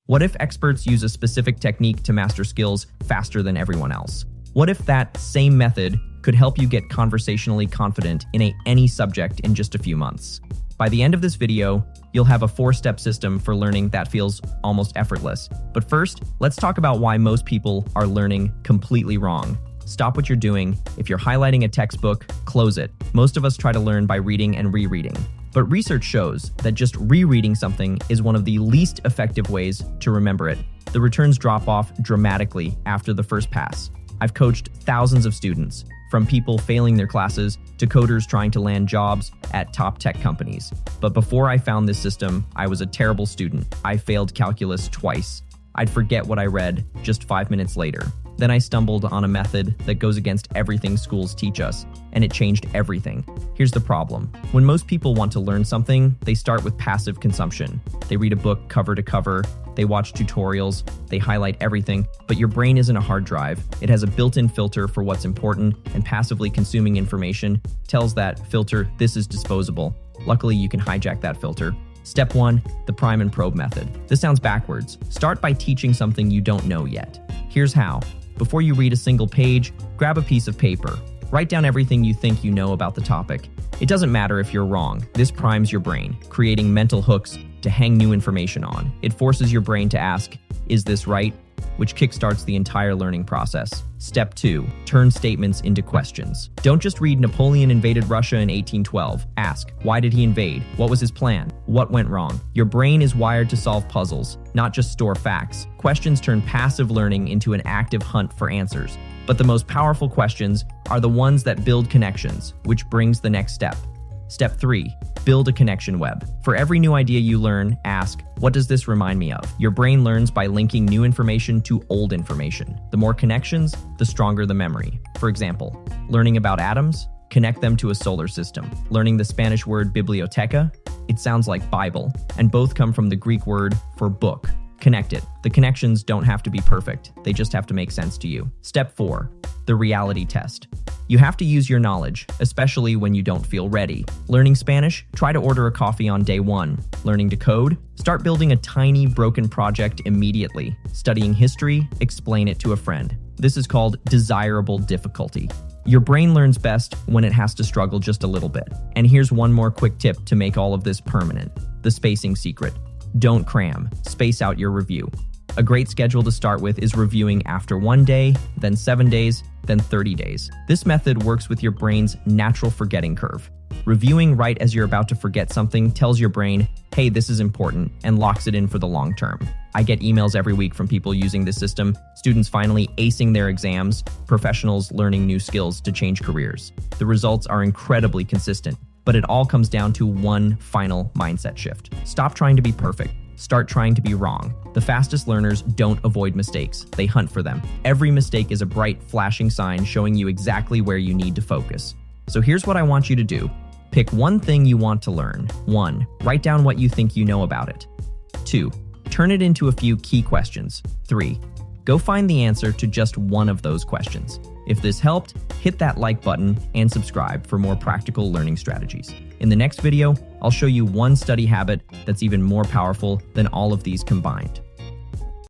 What if experts use a specific technique to master skills faster than everyone else? What if that same method could help you get conversationally confident in any subject in just a few months? By the end of this video, you'll have a 4-step system for learning that feels almost effortless. But first, let's talk about why most people are learning completely wrong. Stop what you're doing. If you're highlighting a textbook, close it. Most of us try to learn by reading and rereading. But research shows that just rereading something is one of the least effective ways to remember it. The returns drop off dramatically after the first pass. I've coached thousands of students, from people failing their classes to coders trying to land jobs at top tech companies. But before I found this system, I was a terrible student. I failed calculus twice. I'd forget what I read just 5 minutes later. Then I stumbled on a method that goes against everything schools teach us, and it changed everything. Here's the problem. When most people want to learn something, they start with passive consumption. They read a book cover to cover, they watch tutorials, they highlight everything, but your brain isn't a hard drive. It has a built-in filter for what's important, and passively consuming information tells that filter, this is disposable. Luckily, you can hijack that filter. Step 1, the prime and probe method. This sounds backwards. Start by teaching something you don't know yet. Here's how. Before you read a single page, grab a piece of paper. Write down everything you think you know about the topic. It doesn't matter if you're wrong. This primes your brain, creating mental hooks to hang new information on. It forces your brain to ask, is this right? Which kickstarts the entire learning process. Step 2, turn statements into questions. Don't just read Napoleon invaded Russia in 1812. Ask, why did he invade? What was his plan? What went wrong? Your brain is wired to solve puzzles, not just store facts. Questions turn passive learning into an active hunt for answers. But the most powerful questions are the ones that build connections, which brings the next step. Step 3, build a connection web. For every new idea you learn, ask, what does this remind me of? Your brain learns by linking new information to old information. The more connections, the stronger the memory. For example, learning about atoms, connect them to a solar system. Learning the Spanish word biblioteca, it sounds like Bible, and both come from the Greek word for book. Connect it. The connections don't have to be perfect. They just have to make sense to you. Step 4, the reality test. You have to use your knowledge, especially when you don't feel ready. Learning Spanish? Try to order a coffee on day 1. Learning to code? Start building a tiny, broken project immediately. Studying history? Explain it to a friend. This is called desirable difficulty. Your brain learns best when it has to struggle just a little bit. And here's one more quick tip to make all of this permanent. The spacing secret. Don't cram. Space out your review. A great schedule to start with is reviewing after 1 day, then 7 days, then 30 days. This method works with your brain's natural forgetting curve. Reviewing right as you're about to forget something tells your brain, hey, this is important, and locks it in for the long term. I get emails every week from people using this system, students finally acing their exams, professionals learning new skills to change careers. The results are incredibly consistent, but it all comes down to one final mindset shift. Stop trying to be perfect. Start trying to be wrong. The fastest learners don't avoid mistakes. They hunt for them. Every mistake is a bright, flashing sign showing you exactly where you need to focus. So here's what I want you to do. Pick one thing you want to learn. 1, write down what you think you know about it. 2, turn it into a few key questions. 3, go find the answer to just one of those questions. If this helped, hit that like button and subscribe for more practical learning strategies. In the next video, I'll show you one study habit that's even more powerful than all of these combined.